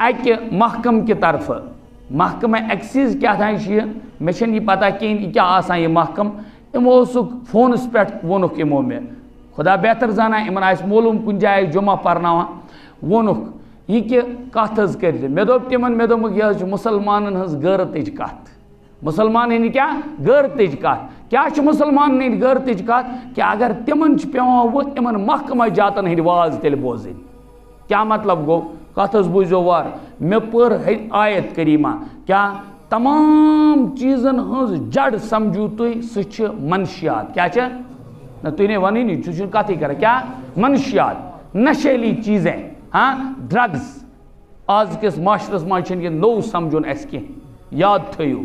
اکہ محکم کی طرف محکمہ ایکسیز کیا تھا میں یہ پتہ کہیں یہ کیا آسان یہ محکم یمو فونس پہ وونک یمو میں خدا بہتر زانا یمن آس معلوم کن جائے جمعہ پرناوان وونک یہ کہ کت حظ کر مے دوپ تمن مے دوپمک یہ مسلمانن ہز غیرتچ کت مسلمان ہند کیا غیرتچ کت کیا مسلمان ہند غیرتچ کت کہ اگر تمن پیوان وتھ یمن محکمہ جاتن ہند واز تیل بوزن کیا مطلب گو کت حظ بوزو وار مے پور آیت کریمہ کیا تمام چیزن ہز جڑ سمجھو تھی سہ منشیات کیا نہ تھی نے ونی نہیں چھ کت ہی کر کیا منشیات نشیلی چیزیں ہاں ڈرگز آز کس معاشرس مجھ یہ نو سمجھن اس کی یاد تھیو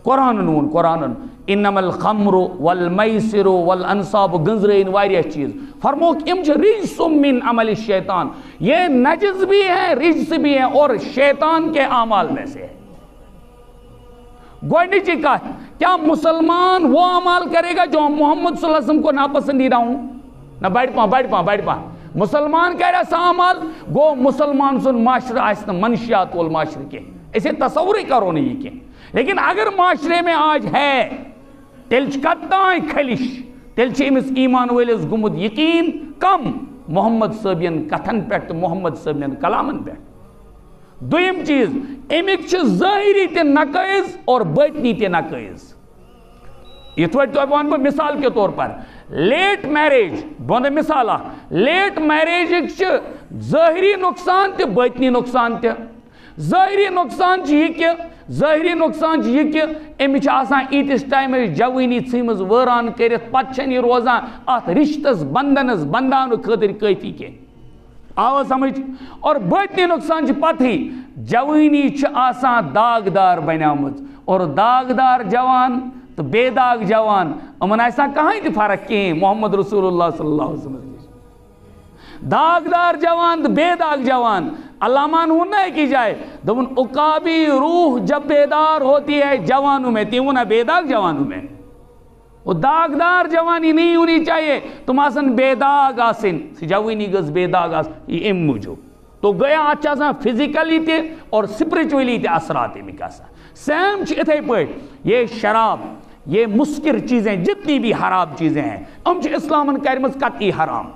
قرآن وون قرآن انما الخمر والمیسر والانصاب گنزرین واریہ چیز فرموک ام رجس من عمل الشیطان یہ نجس بھی ہے رجس بھی ہے اور شیطان کے اعمال میں سے ہے گوڑنیچی کہت کیا مسلمان وہ اعمال کرے گا جو محمد صلی اللہ علیہ وسلم کو ناپسندیدہ ہوں نہ بیٹھ پا مسلمان کہہ رہا سا اعمال گو مسلمان سن معاشرہ آئسنا منشیات والمعاشرہ کے اسے تصور ہی کرو نہیں کہ لیکن اگر معاشرے میں آج ہے تیلچ کتائیں کھلش تیلچ امس ایمان ویلس گمد یقین کم محمد صاحبین کتھن پیٹ محمد صاحبین کلامن پیٹ دویم چیز امیک چھ ظاہری تے نقائص اور باطنی تے نقائص یہ تو ون بہ مثال کے طور پر لیٹ میریج بند مثال لیٹ میریج ظاہری نقصان تے باطنی نقصان تے ظاہری نقصان یہ کہ امچ آسان ایتس ٹائم جوانی ژھمز وٲران کرت پتہ چھن یہ روزان ات رشتس بندنس بندان خاطر کافی کے آو سمجھ اور باطنی نقصان پتہ ہی جوانی آسان داغدار بنیامت اور داغدار جوان تو بے داغ جوان امن ایسا کہاں تھی فرق کی محمد رسول اللہ صلی اللہ علیہ وسلم داغدار جوان تو بے داغ جوان علامہ نے کی جائے دون عقابی روح جب بیدار ہوتی ہے جوانوں میں تیونا بے داغ جوانوں میں وہ داغدار جوانی نہیں ہونی چاہیے تم آسن بے داغ آسن جوانی گز بے داغ آسن یہ ام موجود تو گیا اچھا سا فزیکلی تے اور سپریچولی تے اثرات مکاسا سیم اتھے پٹ یہ شراب یہ مسکر چیزیں جتنی بھی حرام چیزیں ہیں ہم اسلامن کرمز قطعی حرام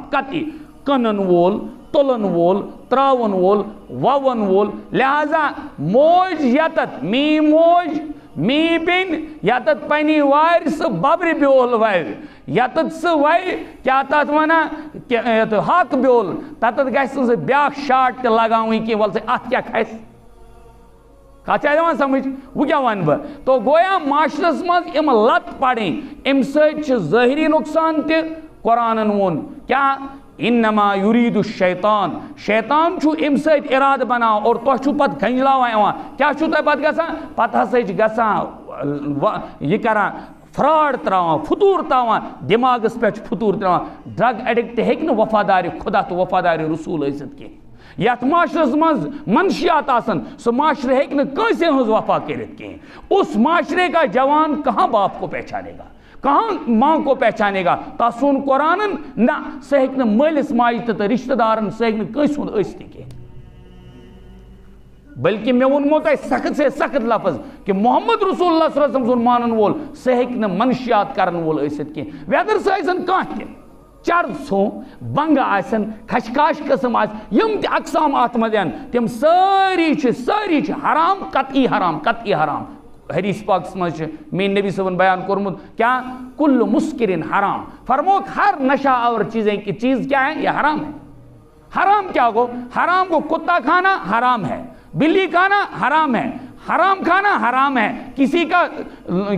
قطعی کنن وول تلن وول تراون وول وون وول لہذا موج یتت می موج می بین یتت پنی وائر سہ ببر بیول وائر یتت سہ وائر کیا تات ونا حق بیول تتت گھس سہ بیاکھ شاٹ تہ لگاویں کہ ول سے ات کیا کھس کچھ دان سمجھ وہ کیا ون بہ تو گویا معاشرس مز ام لت پڑیں ام سۭتۍ چھِ ظٲہری نقصان تہ قرآن وون کیا انما یرید الشیطان شیطان چھو ام سۭتۍ ارادہ بنا اور تو چھو پت گھنجلاوان یوان کیا چھو تہ پت گژھان پتہ ہسا چھ گژھان یہ کران فراڈ تراوان فتور تراوان دماغس پہ فتور تراوان ڈرگ ایڈکٹ ہیکہ نہ وفادار خدا تو وفادار رسول ٲسِتھ کینٛہہ یت معاشرس مز منشیات آسن سو معاشرہ ہیکہ نہ کٲنٛسہِ ہٕنٛز وفا کٔرِتھ کینٛہہ اس معاشرے کا جوان کہاں باپ کو پہچانے گا کہاں ماں کو پہچانے گا تاسون قرآن نہ سہ ہیکہ نہ مالس ماجہ تہ رشتہ دارن سہ ہیکہ نہ کٲنٛسہِ ہُنٛد ٲسِتھ کینٛہہ بلکہ میں ونمو تہ سخت سے سخت لفظ کہ محمد رسول اللہ صلی اللہ علیہ وسلم مانن وول سہ ہیکہ نہ منشیات کرن وول ٲسِتھ کینٛہہ ویدر سہ ٲسن کانٛہہ تہ چرس ہو بنگ آسن خشخاش قسم آس یم تہ اقسام ات مز تم ساری حرام قطعی حرام حدیث پاکس مجھ مین نبی صاحب بیان کورمت کیا کل مسکرن حرام فرموک ہر نشہ اور چیزیں کی چیز کیا ہے یہ حرام ہے حرام کیا گو حرام کو کتا کھانا حرام ہے بلی کھانا حرام ہے حرام کھانا حرام ہے کسی کا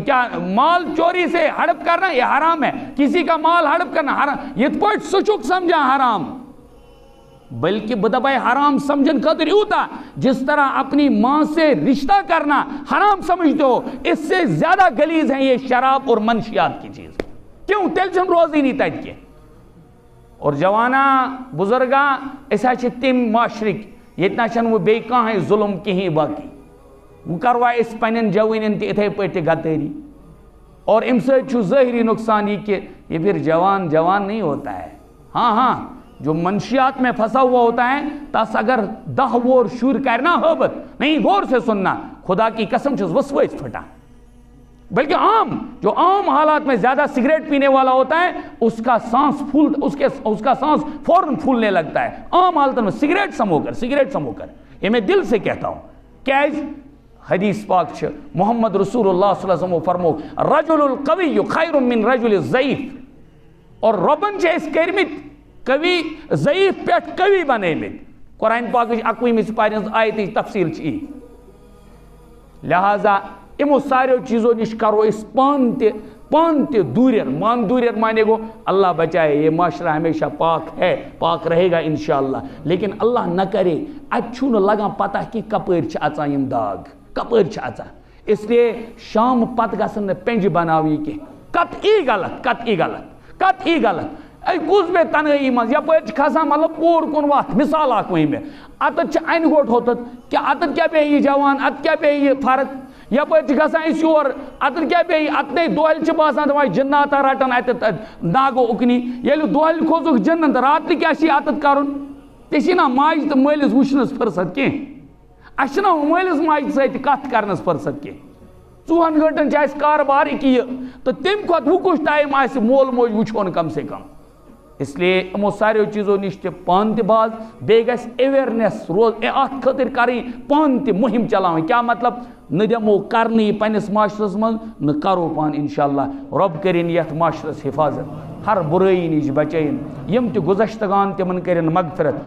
کیا مال چوری سے ہڑپ کرنا یہ حرام ہے کسی کا مال ہڑپ کرنا حرام یہ پوٹ سچک سمجھا حرام بلکہ بدبائے حرام سمجھن خاطر ہوتا جس طرح اپنی ماں سے رشتہ کرنا حرام سمجھتے ہو اس سے زیادہ غلیظ ہیں یہ شراب اور منشیات کی چیز کیوں تیلچن روزی نہیں تیت کے اور جوانا بزرگا ایسا تم معاشرک یتنا چن وہ بے کہاں ہے ظلم کہیں باقی وہ کروا اس پنن جوانن تے اتھے پٹے گدری اور ام سے ظاہری نقصان یہ کہ یہ پھر جوان نہیں ہوتا ہے ہاں جو منشیات میں پھنسا ہوا ہوتا ہے تس اگر 10 وور شر کرنا ہبت نہیں غور سے سننا خدا کی قسم چھس وسوس پھٹا بلکہ جو عام حالات میں زیادہ سگریٹ پینے والا ہوتا ہے اس کا سانس فوراً پھولنے لگتا ہے عام حالت میں سگریٹ سمو کر یہ میں دل سے کہتا ہوں کیز حدیث پاک چھ محمد رسول اللہ صلی اللہ علیہ وسلم فرمو رجل القوی خیر من رجل الضعیف اور ربن چھ اس کرمت قوی ضعیف پیٹھ قوی بنیمت قرآن پاک 21 سپارہ آیت تفصیل چھ لہذا امو ساریو چیزوں نش کرو اس پان تے دوریر مانے گو اللہ بچائے یہ معاشرہ ہمیشہ پاک رہے گا انشاءاللہ لیکن اللہ نہ کرے اچھو نہ لگا پتہ کہ کپر چھ اچا یم داغ کپر چھ اچا اس لیے شام پت گسن پنج بناوی کہ قطعی غلط اے کس بے تنہائی مز یپر کھسا مطلب پور کن وات مثال اخ وہیں میں اتت ان گوٹ ہوتت کہ اتت کیا بے یہ جوان ات کیا بے یہ فرق یپر گھسان اس یور اتت کیا بے اتنے دہل باسان دپان جنات رٹان اتت ناگو اکنی ییٚلہِ دہل کھوژُکھ جنت رات کیا اتت کرن ژےٚ نا ماجہِ تہٕ مٲلِس وٕچھنس فرصت کینٛہہ اَسہِ چھِنا مٲلِس ماجہِ سۭتۍ کتھ کرنس فرصت کینٛہہ 4 گٲنٹن چھِ اَسہِ کاربار أکیاہ تہٕ تمہِ کھۄتہٕ وۄنۍ کُس ٹایم آسہِ مول موج وٕچھون کم سے کم اس لیے یمو ساریو چیزوں نش تہ پان تہ باز بیٚیہِ گژھِ اویئرنیس روز اتھ خٲطرٕ کرٕنۍ پان تہ مہم چلاوٕنۍ کیا مطلب نہ دمو کرنی پنس معاشرس من نہ کرو پان انشاءاللہ رب کرن یتھ معاشرس حفاظت ہر برائی نش بچائن یم تہ گزشتگان تمن کرن مغفرت